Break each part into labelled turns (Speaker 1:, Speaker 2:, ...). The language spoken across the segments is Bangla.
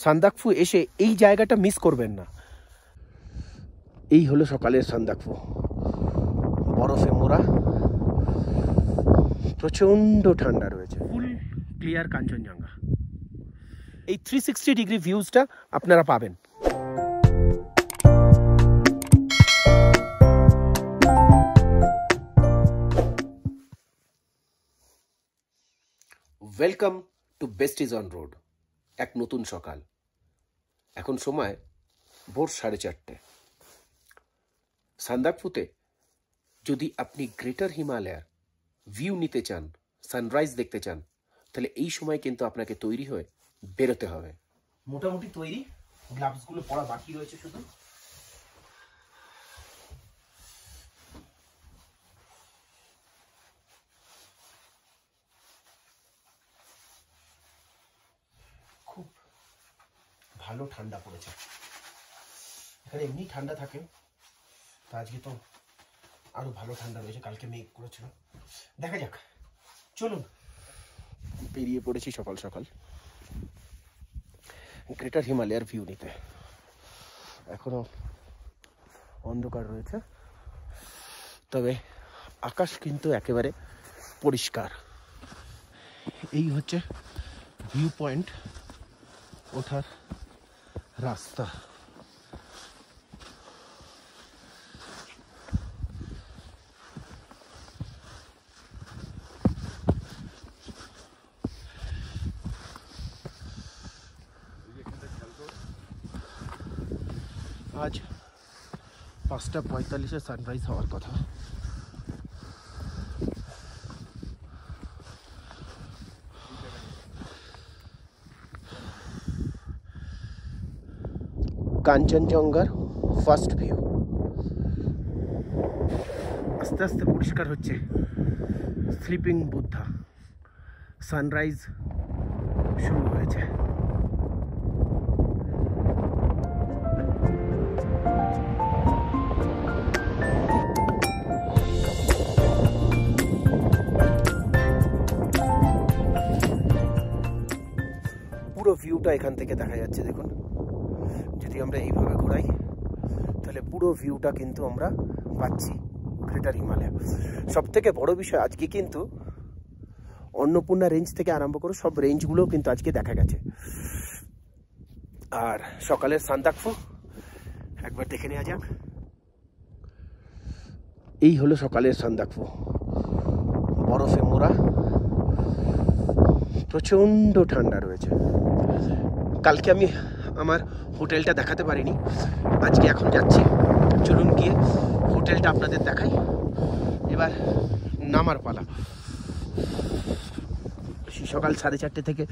Speaker 1: সান্দাকফু এসে এই জায়গাটা মিস করবেন না। এই হলো সকালের সান্দাকফু, বরফে মোড়া, প্রচণ্ড ঠান্ডা রয়েছে, ফুল ক্লিয়ার কাঞ্চনজঙ্ঘা। এই 360 ডিগ্রি ভিউজটা আপনারা পাবেন। Welcome to best is on road. এক নতুন সকাল, এখন সময় ভোর 4:30। সান্দাকফুতে যদি আপনি গ্রেটার হিমালয়ার ভিউ নিতে চান, সানরাইজ দেখতে চান, তাহলে এই সময় কিন্তু আপনাকে তৈরি হয়ে বেরোতে হবে। মোটামুটি তৈরি, গ্লাভসগুলো পরা বাকি রয়েছে শুধু। খুব ভালো ঠান্ডা পড়েছে এখানে, এমনি ঠান্ডা থাকে, তা আজকে তো আরো ভালো ঠান্ডা রয়েছে, কালকে মেঘ করেছিল। দেখা যাক, চলুন। বেরিয়ে পড়েছি সকাল সকাল গ্রেটার হিমালয়ার ভিউ নিতে। এখনো অন্ধকার রয়েছে, তবে আকাশ কিন্তু একেবারে পরিষ্কার। এই হচ্ছে ভিউ পয়েন্ট, ওঠার রাস্তা। আজ 5:45 সানরাইজ হওয়ার কথা। কাঞ্চনজঙ্ঘার ফার্স্ট ভিউ আস্তে আস্তে পরিষ্কার হচ্ছে। স্লিপিং বুদ্ধা, সানরাইজ শুরু হয়েছে। পুরো ভিউটা এখান থেকে দেখা যাচ্ছে, দেখুন। যদি আমরা এইভাবে ঘোরাই তাহলে পুরো ভিউটা কিন্তু আমরা পাচ্ছি গ্রেটার হিমালয়। সব থেকে বড় বিষয়, আজকে কিন্তু অন্নপূর্ণা রেঞ্জ থেকে আরম্ভ করে সব রেঞ্জগুলো কিন্তু আজকে দেখা গেছে। আর সকালের সান্দাকফু একবার দেখে নেওয়া যাক। এই হলো সকালের সান্দাকফু, বরফে মোড়া, প্রচণ্ড ঠান্ডা রয়েছে। কালকে আমি আমার হোটেলটা দেখাতে পারিনি, আজকে এখন যাচ্ছি। চলুন গিয়ে হোটেলটা আপনাদের দেখাই। এবার নামার পালা। সকাল 4:30 থেকে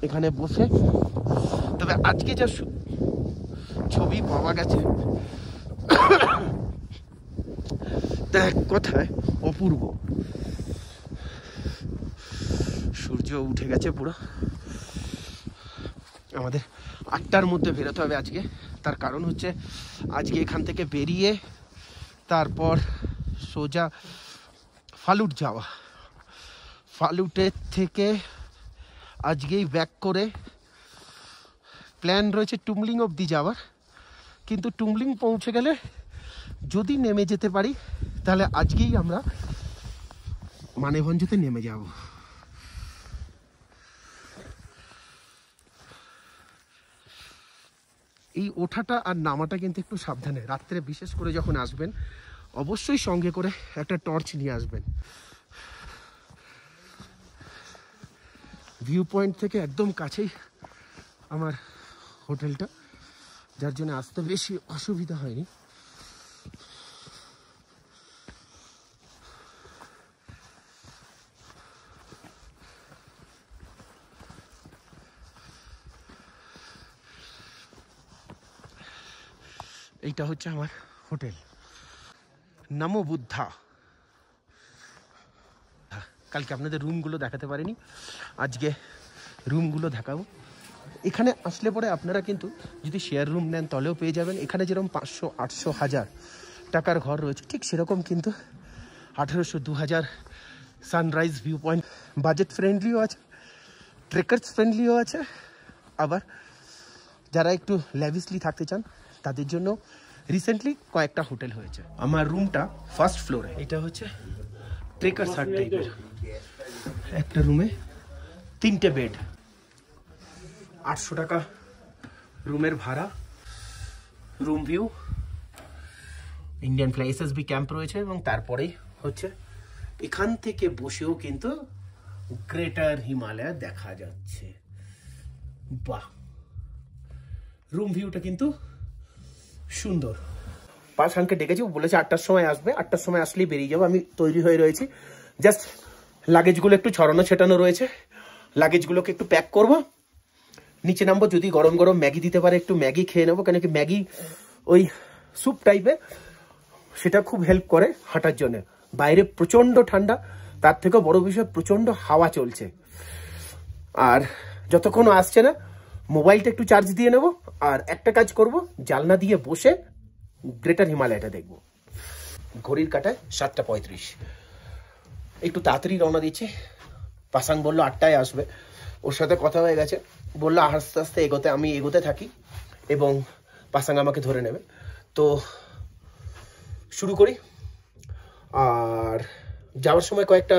Speaker 1: এখানে বসে, তবে আজকে যা ছবি পাওয়া গেছে তা এক কথায় অপূর্ব। সূর্য উঠে গেছে পুরো। আমাদের 8টার মধ্যে বেরোতে হবে আজকে। তার কারণ হচ্ছে আজকে এখান থেকে বেরিয়ে তারপর সোজা ফালুট যাওয়া। ফালুটের থেকে আজকেই ব্যাক করে প্ল্যান রয়েছে টুমলিং অবধি যাওয়ার, কিন্তু টুমলিং পৌঁছে গেলে যদি নেমে যেতে পারি তাহলে আজকেই আমরা মানেভঞ্জতে নেমে যাব। এই ওঠাটা আর নামাটা কিন্তু একটু সাবধানে, রাত্রে বিশেষ করে যখন আসবেন অবশ্যই সঙ্গে করে একটা টর্চ নিয়ে আসবেন। ভিউ পয়েন্ট থেকে একদম কাছেই আমার হোটেলটা, যার জন্য আসতে বেশি অসুবিধা হয়নি। এইটা হচ্ছে আমার হোটেল, নমো বুদ্ধা। কালকে আপনাদের রুমগুলো দেখাতে পারিনি, আজকে রুমগুলো দেখাবো। এখানে আসলে পরে আপনারা কিন্তু যদি শেয়ার রুম নেন তাহলেও পেয়ে যাবেন। এখানে যেরকম 500, 800, 1000 টাকার ঘর রয়েছে, ঠিক সেরকম কিন্তু 1800, 2000 সানরাইজ ভিউ পয়েন্ট। বাজেট ফ্রেন্ডলিও আছে, ট্রেকার্স ফ্রেন্ডলিও আছে, আবার যারা একটু ল্যাভিসলি থাকতে চান তাদের জন্য রিসেন্টলি কয়েকটা হোটেল হয়েছে। আমার রুমটা ফার্স্ট ফ্লোরে, এটা হচ্ছে ট্রেকার্স হাট টাইপের। একটা রুমে 3টে বেড, 800 টাকা রুমের ভাড়া। Room view, Indian flag, SSB camp রয়েছে এবং তারপরেই হচ্ছে এখান থেকে বসেও কিন্তু গ্রেটার হিমালয় দেখা যাচ্ছে। বাহ, রুম ভিউটা কিন্তু সুন্দর। পাশানকে ডেকেছি, বলেছে 8টার সময় আসবে, 8টার সময় আসলেই বেরিয়ে যাবো। আমি তৈরি হয়ে রয়েছি, জাস্ট লাগেজগুলো একটু ছড়ানো ছেটানো রয়েছে, লাগেজগুলোকে একটু প্যাক করব, নিচে নামবো। যদি গরম গরম ম্যাগি দিতে পারে একটু ম্যাগি খেয়ে নেবো, কেন কি ম্যাগি ওই স্যুপ টাইপের, সেটা খুব হেল্প করে হাঁটার জন্য। বাইরে প্রচন্ড ঠান্ডা, তার থেকেও বড় বিষয় প্রচন্ড হাওয়া চলছে। আর যতক্ষণ আসছে না মোবাইলটা একটু চার্জ দিয়ে নেব, আর একটা কাজ করব, জানলা দিয়ে বসে গ্রেটার হিমালয়টা দেখব। ঘড়ির কাঁটায় 7:35, একটু তাড়াতাড়ি রওনা দিচ্ছি। পাসাং বললো 8টায় আসবে, ওর সাথে কথা হয়ে গেছে, বললো আস্তে আস্তে এগোতে, আমি এগোতে থাকি এবং পাসাং আমাকে ধরে নেবে। তো শুরু করি। আর যাওয়ার সময় কয়েকটা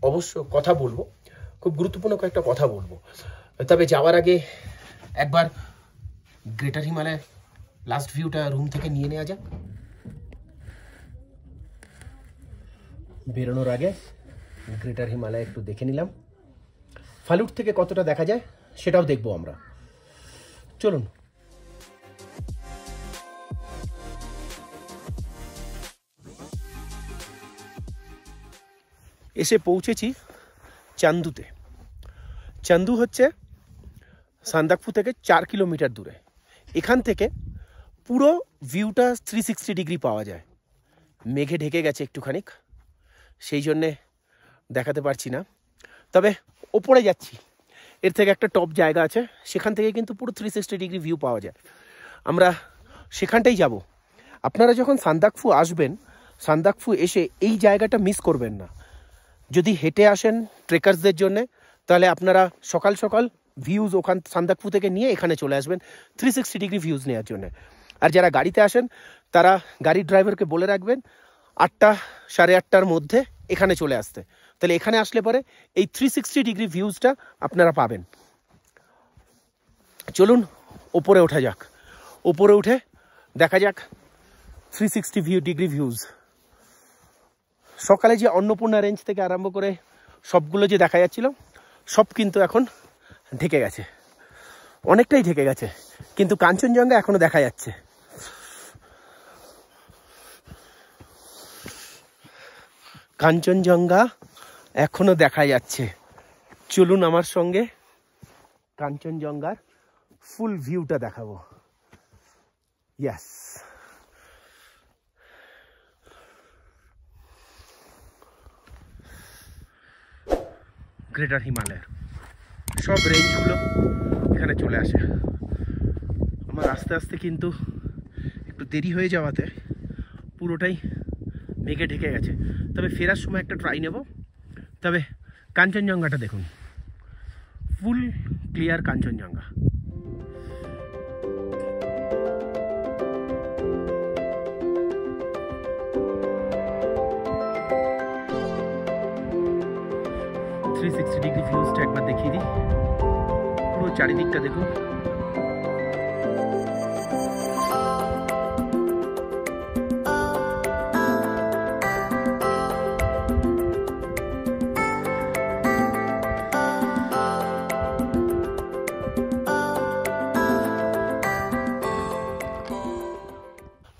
Speaker 1: অবশ্য কথা বলবো, খুব গুরুত্বপূর্ণ কয়েকটা কথা বলবো। তবে যাওয়ার আগে একবার গ্রেটার হিমালয় লাস্ট ভিউটা রুম থেকে নিয়ে নেওয়া যাক। বেরোনোর আগে গ্রেটার হিমালয় একটু দেখে নিলাম, ফালুট থেকে কতটা দেখা যায় সেটাও দেখবো আমরা। চলুন। এসে পৌঁছেছি চান্দুতে। চান্দু হচ্ছে সান্দাকফু থেকে 4 কিলোমিটার দূরে। এখান থেকে পুরো ভিউটা 360 ডিগ্রি পাওয়া যায়। মেঘে ঢেকে গেছে একটুখানি, সেই জন্যে দেখাতে পারছি না, তবে ওপরে যাচ্ছি। এর থেকে একটা টপ জায়গা আছে, সেখান থেকে কিন্তু পুরো 360 ডিগ্রি ভিউ পাওয়া যায়। আমরা সেখানটাই যাব। আপনারা যখন সান্দাকফু আসবেন, সান্দাকফু এসে এই জায়গাটা মিস করবেন না। যদি হেঁটে আসেন ট্রেকার্সদের জন্যে, তাহলে আপনারা সকাল সকাল ভিউজ ওখান সান্দাকফু থেকে নিয়ে এখানে চলে আসবেন 360 ডিগ্রি ভিউজ নেওয়ার জন্য। আর যারা গাড়িতে আসেন তারা গাড়ির ড্রাইভারকে বলে রাখবেন 8টা, 8:30টার মধ্যে এখানে চলে আসতে, তাহলে এখানে আসলে পরে এই 360 ডিগ্রি ভিউজটা আপনারা পাবেন। চলুন ওপরে ওঠা যাক, ওপরে উঠে দেখা যাক 360 ডিগ্রি ভিউজ। সকালে যে অন্নপূর্ণা রেঞ্জ থেকে আরম্ভ করে সবগুলো যে দেখা যাচ্ছিল, সব কিন্তু এখন ঢেকে গেছে, অনেকটাই ঢেকে গেছে, কিন্তু কাঞ্চনজঙ্ঘা এখনো দেখা যাচ্ছে। কাঞ্চনজঙ্ঘা এখনো দেখা যাচ্ছে। চলুন আমার সঙ্গে কাঞ্চনজঙ্ঘার ফুল ভিউটা দেখাবো। ইয়েস, গ্রেটার হিমালয়ের সব রেঞ্জগুলো এখানে চলে আসে। আমার আস্তে আস্তে কিন্তু একটু দেরি হয়ে যাওয়াতে পুরোটাই মেঘে ঢেকে গেছে, তবে ফেরার সময় একটা ট্রাই নেব। তবে কাঞ্চনজঙ্ঘাটা দেখুন, ফুল ক্লিয়ার কাঞ্চনজঙ্ঘা। ডিগ্রি ভিউজটা একবার দেখিয়ে দিই, পুরো চারিদিকটা দেখুন।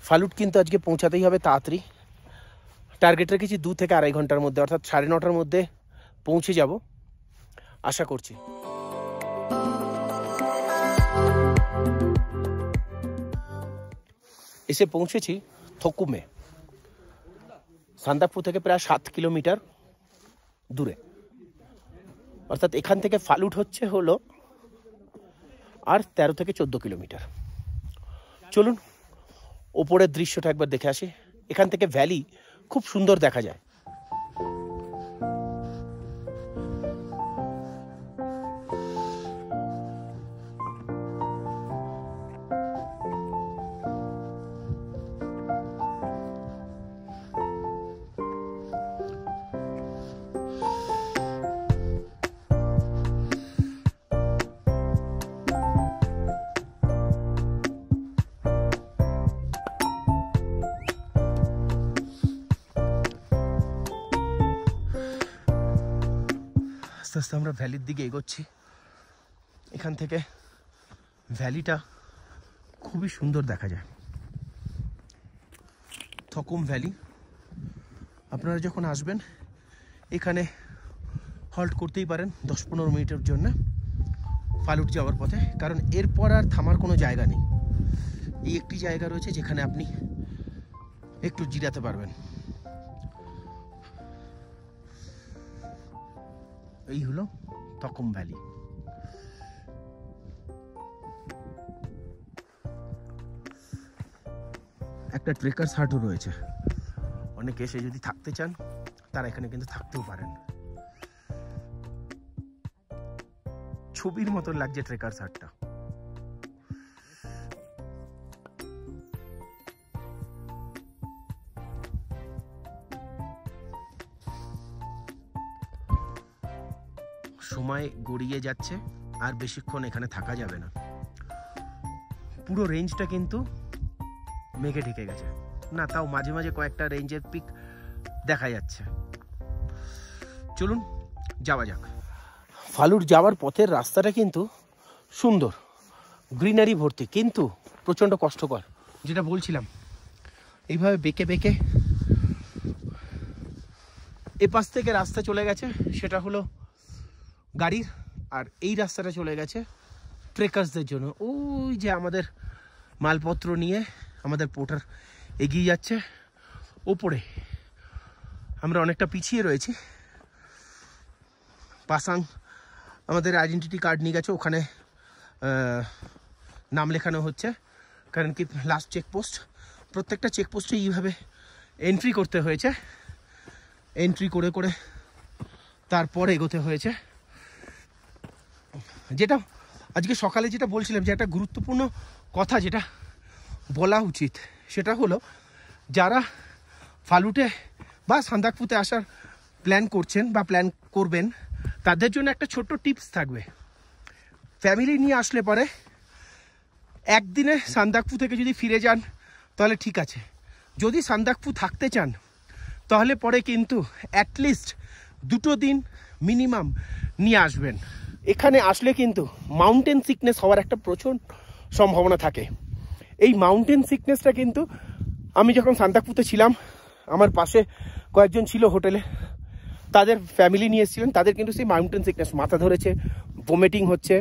Speaker 1: ফালুট কিন্তু আজকে পৌঁছাতেই হবে তাড়াতাড়ি। টার্গেট রেখেছি 2 থেকে 2.5 ঘন্টার মধ্যে, অর্থাৎ 9:30টার মধ্যে পৌঁছে যাব আশা করছি। এসে পৌঁছেছি থকুমে, সান্দাকফু থেকে প্রায় 7 কিলোমিটার দূরে। অর্থাৎ এখান থেকে ফালুট হলো আর 13 থেকে 14 কিলোমিটার। চলুন ওপরের দৃশ্যটা একবার দেখে আসি। এখান থেকে ভ্যালি খুব সুন্দর দেখা যায়। আস্তে আস্তে আমরা ভ্যালির দিকে এগোচ্ছি। এখান থেকে ভ্যালিটা খুবই সুন্দর দেখা যায়, থকম ভ্যালি। আপনারা যখন আসবেন এখানে হল্ট করতেই পারেন 10-15 মিনিটের জন্য ফালুট যাওয়ার পথে, কারণ এরপর আর থামার কোনো জায়গা নেই। এই একটি জায়গা রয়েছে যেখানে আপনি একটু জিরাতে পারবেন। এই হলো থকম ভ্যালি। একটা ট্রেকার্স হাটও রয়েছে, অনেকে এসে যদি থাকতে চান তারা এখানে কিন্তু থাকতেও পারেন। ছবির মতন লাগছে ট্রেকার্স হাটটা। সময় গড়িয়ে যাচ্ছে, আর বেশিক্ষণ এখানে থাকা যাবে না। পুরো রেঞ্জটা কিন্তু মেঘে ঢেকে গেছে, না তাও মাঝে মাঝে কয়েকটা রেঞ্জের পিক দেখা যাচ্ছে। চলুন যাওয়া যাক। ফালুট যাওয়ার পথের রাস্তাটা কিন্তু সুন্দর, গ্রিনারি ভর্তি, কিন্তু প্রচণ্ড কষ্টকর। যেটা বলছিলাম, এইভাবে বেঁকে বেঁকে এপাশ থেকে রাস্তা চলে গেছে, সেটা হলো গাড়ির, আর এই রাস্তাটা চলে গেছে ট্রেকার্সদের জন্য। ওই যে আমাদের মালপত্র নিয়ে আমাদের পোর্টার এগিয়ে যাচ্ছে ওপরে। আমরা অনেকটা পিছিয়ে রয়েছি। পাসাং আমাদের আইডেন্টিটি কার্ড নিয়ে গেছে, ওখানে নাম লেখানো হচ্ছে, কারণ কি লাস্ট চেকপোস্ট। প্রত্যেকটা চেকপোস্টে এইভাবে এন্ট্রি করতে হয়েছে, এন্ট্রি করে করে তারপর এগোতে হয়েছে। যেটা আজকে সকালে যেটা বলছিলাম, যে একটা গুরুত্বপূর্ণ কথা যেটা বলা উচিত, সেটা হলো যারা ফালুটে বা সান্দাকফুতে আসার প্ল্যান করছেন বা প্ল্যান করবেন, তাদের জন্য একটা ছোট্ট টিপস থাকবে। ফ্যামিলি নিয়ে আসলে পরে একদিনে সান্দাকফু থেকে যদি ফিরে যান তাহলে ঠিক আছে। যদি সান্দাকফু থাকতে চান তাহলে পরে কিন্তু অ্যাটলিস্ট 2 দিন মিনিমাম নিয়ে আসবেন। এখানে আসলে কিন্তু মাউন্টেন সিকনেস হওয়ার একটা প্রচুর সম্ভাবনা থাকে। এই মাউন্টেন সিকনেসটা কিন্তু আমি যখন সান্দাকফুতে ছিলাম, আমার পাশে কয়েকজন ছিল হোটেলে, তাদের ফ্যামিলি নিয়ে এসেছিলেন, তাদের কিন্তু সেই মাউন্টেন সিকনেস, মাথা ধরেছে, ভমিটিং হচ্ছে,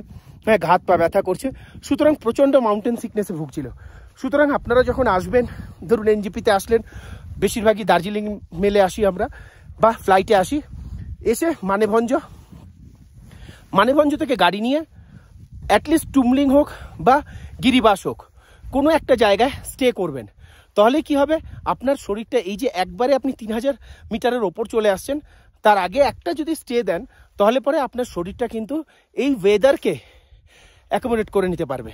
Speaker 1: হ্যাঁ ঘাত পা ব্যথা করছে, সুতরাং প্রচণ্ড মাউন্টেন সিকনেসে ভুগছিল। সুতরাং আপনারা যখন আসবেন, ধরুন এনজিপিতে আসলেন, বেশিরভাগই দার্জিলিং মেলে আসি আমরা বা ফ্লাইটে আসি, এসে মানেভঞ্জ থেকে গাড়ি নিয়ে অ্যাটলিস্ট টুমলিং হোক বা গিরিবাস হোক, কোনো একটা জায়গায় স্টে করবেন। তাহলে কি হবে, আপনার শরীরটা, এই যে একবারে আপনি 3000 মিটারের ওপর চলে আসছেন, তার আগে একটা যদি স্টে দেন, তাহলে পরে আপনার শরীরটা কিন্তু এই ওয়েদারকে অ্যাকোমোডেট করে নিতে পারবে।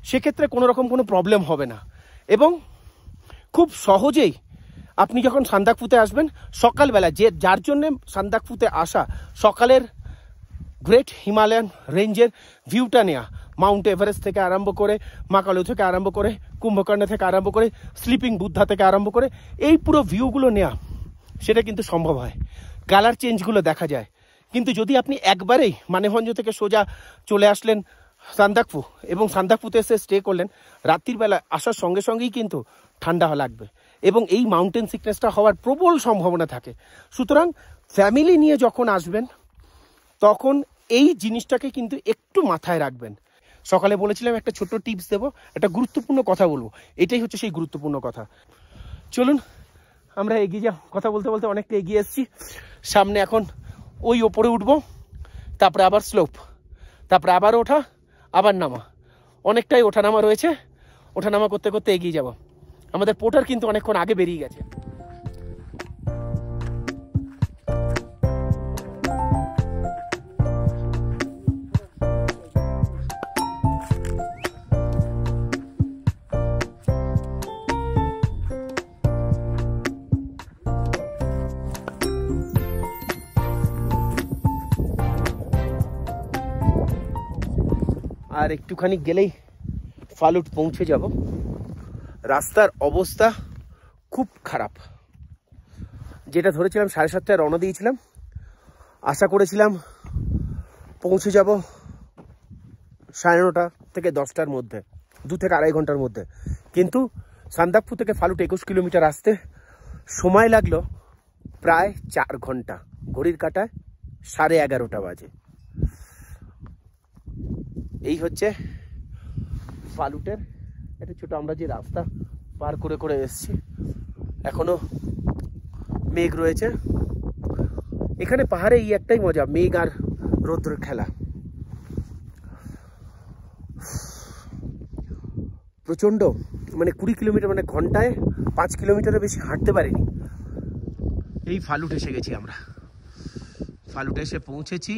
Speaker 1: সেক্ষেত্রে কোনো রকম কোনো প্রবলেম হবে না। এবং খুব সহজেই আপনি যখন সান্দাকফুতে আসবেন, সকালবেলা, যার জন্যে সান্দাকফুতে আসা, সকালের গ্রেট হিমালয়ান রেঞ্জের ভিউটা নেওয়া, মাউন্ট এভারেস্ট থেকে আরম্ভ করে, মাকালু থেকে আরম্ভ করে, কুম্ভকর্ণ থেকে আরম্ভ করে, স্লিপিং বুদ্ধা থেকে আরম্ভ করে, এই পুরো ভিউগুলো নেওয়া, সেটা কিন্তু সম্ভব হয়। কালার চেঞ্জগুলো দেখা যায়। কিন্তু যদি আপনি একবারেই মানেভঞ্জ থেকে সোজা চলে আসলেন সান্দাকফু, এবং সান্দাকফুতে এসে স্টে করলেন, রাত্রির বেলা আসার সঙ্গে সঙ্গেই কিন্তু ঠান্ডা লাগবে, এবং এই মাউন্টেন সিকনেসটা হওয়ার প্রবল সম্ভাবনা থাকে। সুতরাং ফ্যামিলি নিয়ে যখন আসবেন, তখন এই জিনিসটাকে কিন্তু একটু মাথায় রাখবেন। সকালে বলেছিলাম একটা ছোট্ট টিপস দেবো, একটা গুরুত্বপূর্ণ কথা বলবো, এটাই হচ্ছে সেই গুরুত্বপূর্ণ কথা। চলুন আমরা এগিয়ে যাও। কথা বলতে বলতে অনেকটা এগিয়ে এসেছি। সামনে এখন ওই ওপরে উঠবো, তারপরে আবার স্লোপ, তারপরে আবার ওঠা, আবার নামা, অনেকটাই ওঠানামা রয়েছে। ওঠানামা করতে করতে এগিয়ে যাব। আমাদের পোর্টার কিন্তু অনেকক্ষণ আগে বেরিয়ে গেছে। আর একটুখানি গেলেই ফালুট পৌঁছে যাব। রাস্তার অবস্থা খুব খারাপ। যেটা ধরেছিলাম 7:30টায় রওনা দিয়েছিলাম, আশা করেছিলাম পৌঁছে যাব 9:30 থেকে 10টার মধ্যে, 2 থেকে 2.5 ঘন্টার মধ্যে। কিন্তু সান্দাকফু থেকে ফালুট 21 কিলোমিটার আসতে সময় লাগলো প্রায় 4 ঘন্টা। ঘড়ির কাঁটায় 11:30 বাজে। এই হচ্ছে ফালুটের একটা ছোট, আমরা যে রাস্তা পার করে করে এসেছি, এখনো মেঘ রয়েছে এখানে। পাহাড়ে এই একটাই মজা, মেঘ আর রৌদ্রের খেলা। প্রচণ্ড, মানে 20 কিলোমিটার, মানে ঘন্টায় 5 কিলোমিটারের বেশি হাঁটতে পারিনি। এই ফালুট এসে গেছি আমরা, ফালুট এসে পৌঁছেছি।